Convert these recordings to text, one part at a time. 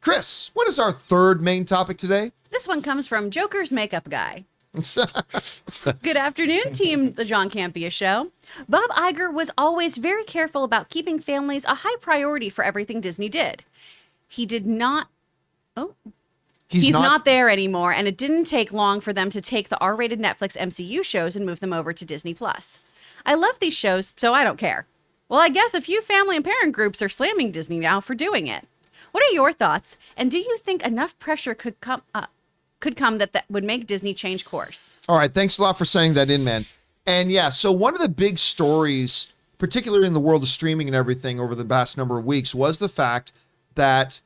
Chris, what is our third main topic today? This one comes from Joker's Makeup Guy. Good afternoon, team The John Campea Show. Bob Iger was always very careful about keeping families a high priority for everything Disney did. He did not... Oh... He's not there anymore, and it didn't take long for them to take the R-rated Netflix MCU shows and move them over to Disney+. I love these shows, so I don't care. Well, I guess a few family and parent groups are slamming Disney now for doing it. What are your thoughts, and do you think enough pressure could come that would make Disney change course? All right, thanks a lot for sending that in, man. And yeah, so one of the big stories, particularly in the world of streaming and everything over the past number of weeks, was the fact that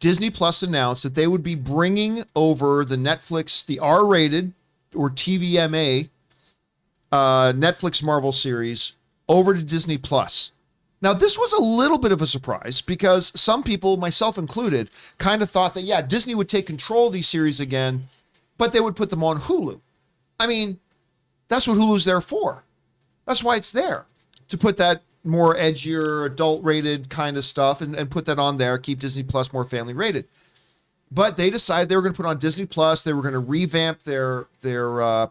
Disney Plus announced that they would be bringing over the Netflix, the R-rated or TVMA Netflix Marvel series over to Disney Plus. Now, this was a little bit of a surprise because some people, myself included, kind of thought that, yeah, Disney would take control of these series again, but they would put them on Hulu. I mean, that's what Hulu's there for. That's why it's there, to put that more edgier, adult-rated kind of stuff and put that on there, keep Disney Plus more family-rated. But they decided they were going to put on Disney Plus. They were going to revamp their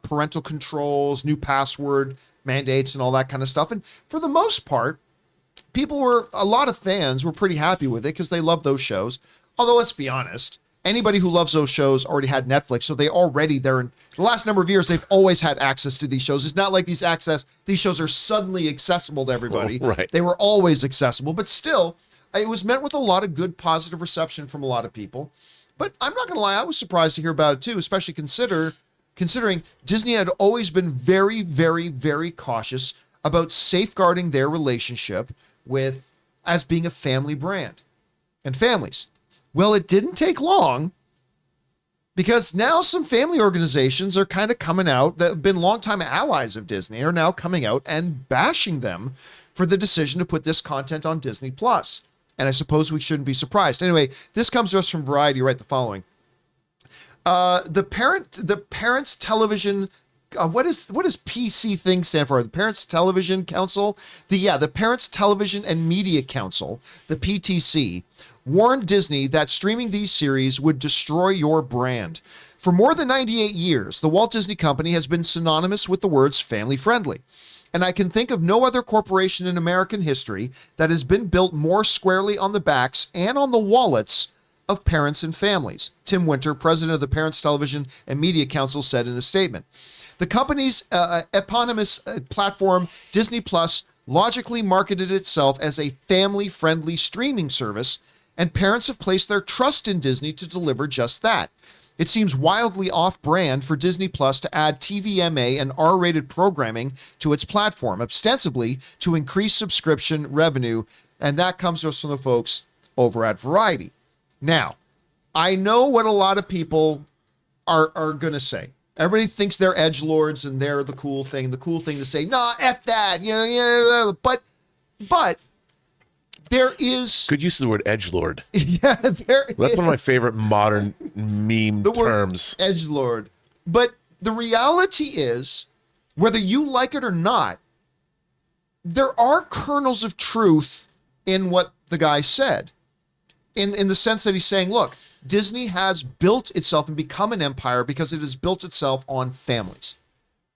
parental controls, new password mandates, and all that kind of stuff. And for the most part, a lot of fans were pretty happy with it because they love those shows. Although, let's be honest, anybody who loves those shows already had Netflix, so they're in the last number of years, they've always had access to these shows. It's not like these shows are suddenly accessible to everybody. Oh, right. They were always accessible, but still, it was met with a lot of good, positive reception from a lot of people. But I'm not going to lie, I was surprised to hear about it too, especially considering Disney had always been very, very, very cautious about safeguarding their relationship as being a family brand and families. Well, it didn't take long because now some family organizations are kind of coming out that have been longtime allies of Disney are now coming out and bashing them for the decision to put this content on Disney Plus. And I suppose we shouldn't be surprised. Anyway, this comes to us from Variety. Write the following. The Parents Television, what does PC thing stand for? The Parents Television Council? The Parents Television and Media Council, the PTC, warned Disney that streaming these series would destroy your brand. For more than 98 years, the Walt Disney Company has been synonymous with the words family-friendly. And I can think of no other corporation in American history that has been built more squarely on the backs and on the wallets of parents and families. Tim Winter, president of the Parents Television and Media Council, said in a statement. The company's eponymous platform, Disney Plus, logically marketed itself as a family-friendly streaming service, and parents have placed their trust in Disney to deliver just that. It seems wildly off-brand for Disney Plus to add TVMA and R-rated programming to its platform, ostensibly to increase subscription revenue, and that comes to us from the folks over at Variety. Now, I know what a lot of people are going to say. Everybody thinks they're edgelords and they're the cool thing to say, nah, F that, but there is... Good use of the word edgelord. Yeah, That's one of my favorite modern meme terms. Edgelord. But the reality is, whether you like it or not, there are kernels of truth in what the guy said. In the sense that he's saying, look, Disney has built itself and become an empire because it has built itself on families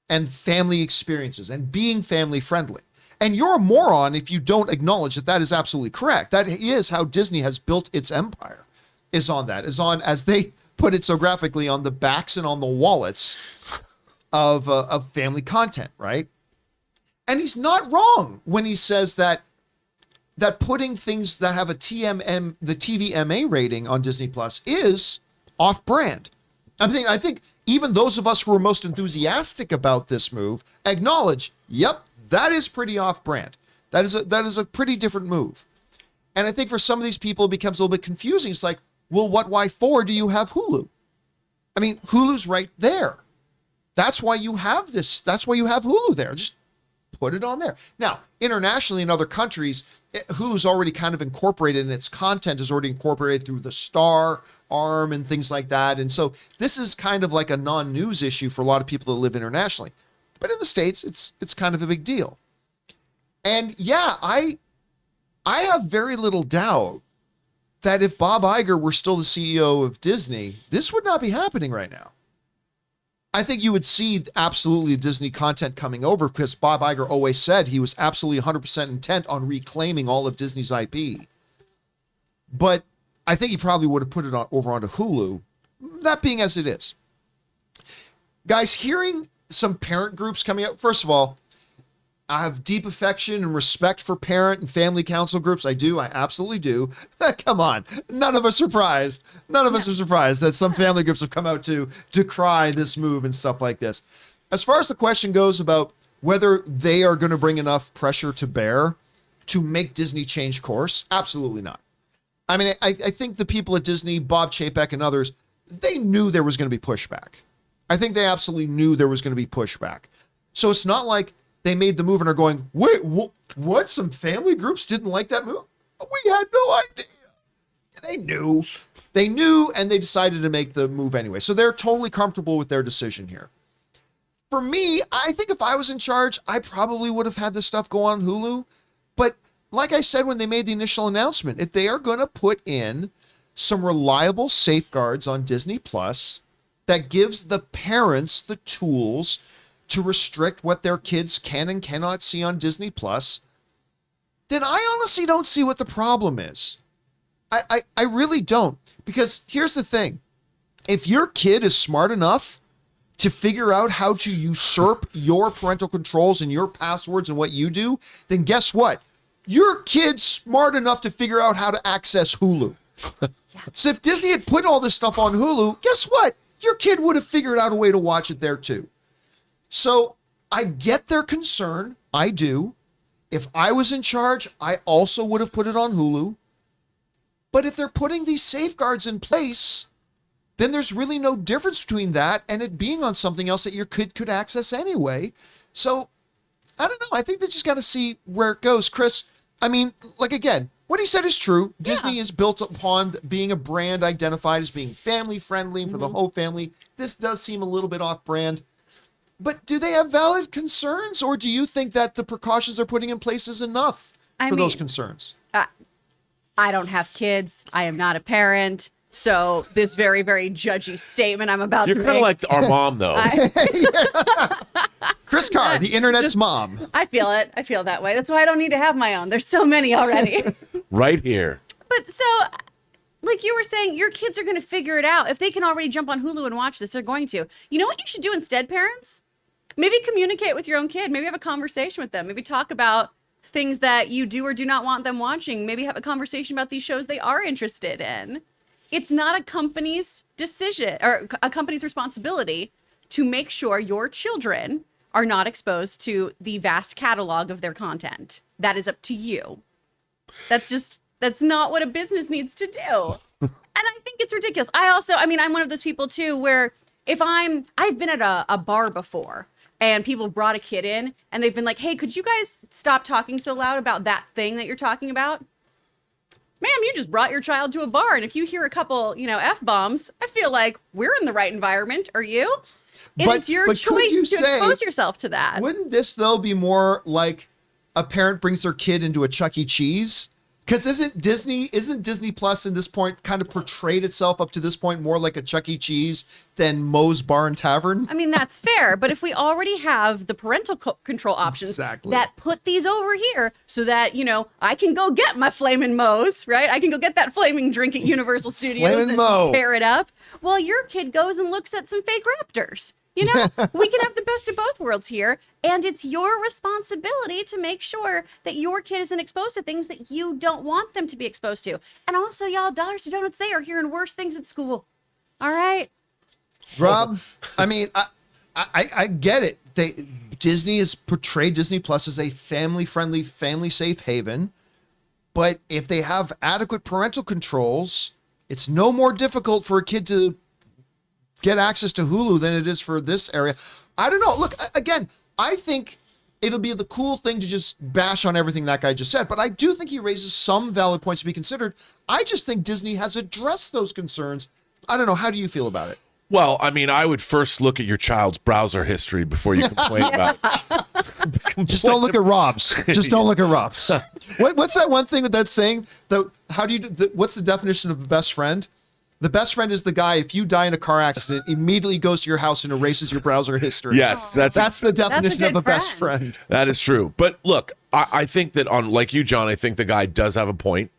and family experiences and being family friendly. And you're a moron if you don't acknowledge that that is absolutely correct. That is how Disney has built its empire, is on, as they put it so graphically, on the backs and on the wallets of family content, right? And he's not wrong when he says that putting things that have the TVMA rating on Disney Plus is off-brand. I think even those of us who are most enthusiastic about this move acknowledge, yep, that is pretty off-brand. That is a pretty different move. And I think for some of these people, it becomes a little bit confusing. It's like, well, why for do you have Hulu? I mean, Hulu's right there. That's why you have this. That's why you have Hulu there. Just put it on there. Now, internationally in other countries, Hulu's already kind of incorporated and its content is already incorporated through the Star arm and things like that. And so this is kind of like a non-news issue for a lot of people that live internationally. But in the States, it's kind of a big deal. And yeah, I have very little doubt that if Bob Iger were still the CEO of Disney, this would not be happening right now. I think you would see absolutely Disney content coming over because Bob Iger always said he was absolutely 100% intent on reclaiming all of Disney's IP. But I think he probably would have put it over onto Hulu, that being as it is. Guys, hearing some parent groups coming up, first of all, I have deep affection and respect for parent and family council groups. I do. I absolutely do. Come on. None of us are surprised. None of us are surprised that some family groups have come out to decry this move and stuff like this. As far as the question goes about whether they are going to bring enough pressure to bear to make Disney change course, absolutely not. I mean, I think the people at Disney, Bob Chapek and others, they knew there was going to be pushback. I think they absolutely knew there was going to be pushback. So it's not like they made the move and are going, wait, what? Some family groups didn't like that move? We had no idea. They knew, and they decided to make the move anyway. So they're totally comfortable with their decision here. For me, I think if I was in charge, I probably would have had this stuff go on Hulu. But like I said when they made the initial announcement, if they are going to put in some reliable safeguards on Disney Plus that gives the parents the tools to restrict what their kids can and cannot see on Disney Plus, then I honestly don't see what the problem is. I really don't. Because here's the thing. If your kid is smart enough to figure out how to usurp your parental controls and your passwords and what you do, then guess what? Your kid's smart enough to figure out how to access Hulu. So if Disney had put all this stuff on Hulu, guess what? Your kid would have figured out a way to watch it there too. So I get their concern. I do. If I was in charge, I also would have put it on Hulu. But if they're putting these safeguards in place, then there's really no difference between that and it being on something else that your kid could access anyway. So I don't know. I think they just got to see where it goes. Chris, I mean, like again, what he said is true. Yeah. Disney is built upon being a brand identified as being family friendly for the whole family. This does seem a little bit off brand. But do they have valid concerns, or do you think that the precautions they're putting in place is enough for those concerns? I don't have kids. I am not a parent. So this very, very judgy statement I'm about to make. You're kind of like our mom, though. Chris Carr, the internet's mom. I feel it. I feel that way. That's why I don't need to have my own. There's so many already. Right here. But so, like you were saying, your kids are going to figure it out. If they can already jump on Hulu and watch this, they're going to. You know what you should do instead, parents? Maybe communicate with your own kid. Maybe have a conversation with them. Maybe talk about things that you do or do not want them watching. Maybe have a conversation about these shows they are interested in. It's not a company's decision or a company's responsibility to make sure your children are not exposed to the vast catalog of their content. That is up to you. That's not what a business needs to do. And I think it's ridiculous. I'm one of those people too, where I've been at a bar before and people brought a kid in and they've been like, hey, could you guys stop talking so loud about that thing that you're talking about? Ma'am, you just brought your child to a bar. And if you hear a couple, F-bombs, I feel like we're in the right environment. Are you? It's your choice to expose yourself to that. Wouldn't this, though, be more like a parent brings their kid into a Chuck E. Cheese? Because isn't Disney Plus in this point kind of portrayed itself up to this point more like a Chuck E. Cheese than Moe's Bar and Tavern? I mean, that's fair. But if we already have the parental control options that put these over here so that, I can go get my flaming Moe's, right? I can go get that flaming drink at Universal Studios and tear it up while your kid goes and looks at some fake raptors. We can have the best of both worlds here. And it's your responsibility to make sure that your kid isn't exposed to things that you don't want them to be exposed to. And also, y'all, dollars to donuts, they are hearing worse things at school. All right? Rob, I mean, I get it. Disney has portrayed Disney Plus as a family-friendly, family-safe haven. But if they have adequate parental controls, it's no more difficult for a kid to get access to Hulu than it is for this area. I don't know. Look, again, I think it'll be the cool thing to just bash on everything that guy just said, but I do think he raises some valid points to be considered. I just think Disney has addressed those concerns. I don't know. How do you feel about it? Well, I mean, I would first look at your child's browser history before you complain about it. Just don't look at Rob's. Just don't look at Rob's. What's that one thing that's saying? What's the definition of a best friend? The best friend is the guy, if you die in a car accident, immediately goes to your house and erases your browser history. Yes, that's the definition of a best friend. That is true. But look, I think that like you, John, I think the guy does have a point.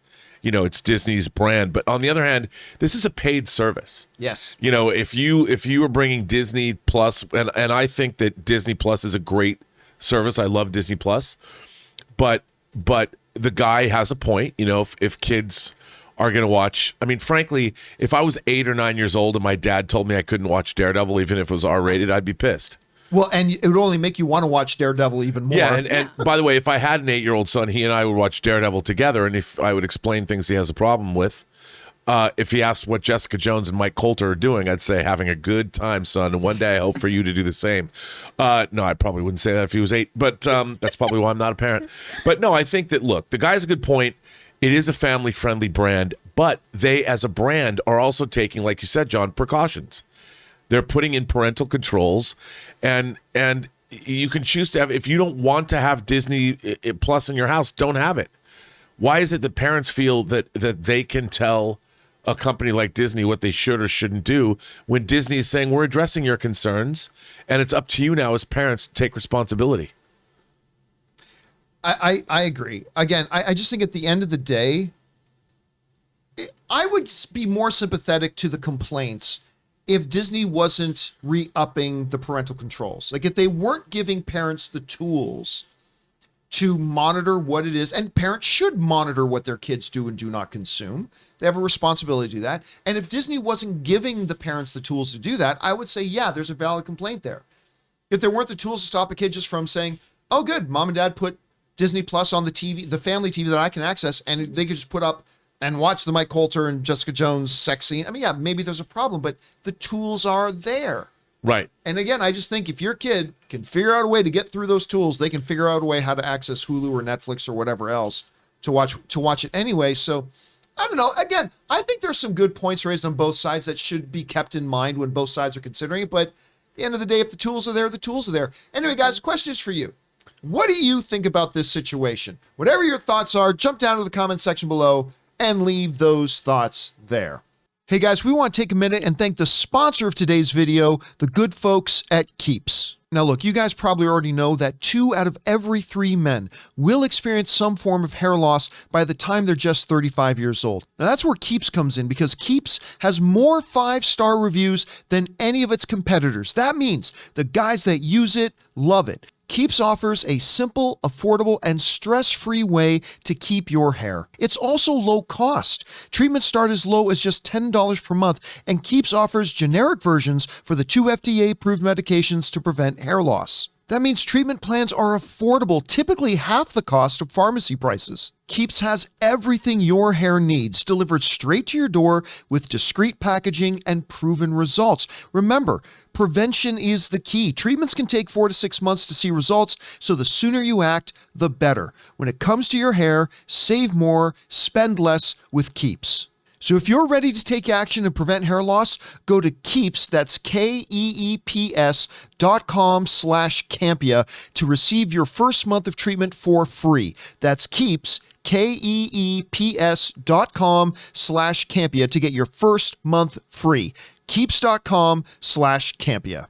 You know, it's Disney's brand. But on the other hand, this is a paid service. Yes. You know, if you are bringing Disney Plus, and I think that Disney Plus is a great service. I love Disney Plus. But the guy has a point. You know, if kids are going to watch. I mean, frankly, if I was 8 or 9 years old and my dad told me I couldn't watch Daredevil, even if it was R-rated, I'd be pissed. Well, and it would only make you want to watch Daredevil even more. Yeah, and by the way, if I had an 8-year-old son, he and I would watch Daredevil together, and if I would explain things he has a problem with, if he asked what Jessica Jones and Mike Coulter are doing, I'd say, having a good time, son, and one day I hope for you to do the same. No, I probably wouldn't say that if he was 8, but that's probably why I'm not a parent. But no, I think that, look, the guy's a good point. It is a family-friendly brand, but they, as a brand, are also taking, like you said, John, precautions. They're putting in parental controls, and you can choose to have. If you don't want to have Disney Plus in your house, don't have it. Why is it that parents feel that they can tell a company like Disney what they should or shouldn't do when Disney is saying, we're addressing your concerns, and it's up to you now as parents to take responsibility? I agree. Again, I just think at the end of the day, I would be more sympathetic to the complaints if Disney wasn't re-upping the parental controls. Like if they weren't giving parents the tools to monitor what it is, and parents should monitor what their kids do and do not consume. They have a responsibility to do that. And if Disney wasn't giving the parents the tools to do that, I would say, yeah, there's a valid complaint there. If there weren't the tools to stop a kid just from saying, oh, good, mom and dad put Disney Plus on the TV, the family TV that I can access, and they could just put up and watch the Mike Coulter and Jessica Jones sex scene. I mean, yeah, maybe there's a problem, but the tools are there. Right. And again, I just think if your kid can figure out a way to get through those tools, they can figure out a way how to access Hulu or Netflix or whatever else to watch it anyway. So I don't know. Again, I think there's some good points raised on both sides that should be kept in mind when both sides are considering it. But at the end of the day, if the tools are there, the tools are there. Anyway, guys, the question is for you. What do you think about this situation? Whatever your thoughts are, jump down to the comment section below and leave those thoughts there. Hey guys, we want to take a minute and thank the sponsor of today's video, the good folks at Keeps. Now look, you guys probably already know that 2 out of every 3 men will experience some form of hair loss by the time they're just 35 years old. Now that's where Keeps comes in, because Keeps has more 5-star reviews than any of its competitors. That means the guys that use it love it. Keeps offers a simple, affordable, and stress-free way to keep your hair. It's also low cost. Treatments start as low as just $10 per month, and Keeps offers generic versions for the 2 FDA-approved medications to prevent hair loss. That means treatment plans are affordable, typically half the cost of pharmacy prices. Keeps has everything your hair needs delivered straight to your door with discreet packaging and proven results. Remember, prevention is the key. Treatments can take 4 to 6 months to see results, so the sooner you act, the better. When it comes to your hair, save more, spend less with Keeps. So if you're ready to take action and prevent hair loss, go to Keeps, that's KEEPS.com/Campea to receive your first month of treatment for free. That's Keeps, KEEPS.com/Campea to get your first month free. Keeps.com/Campea.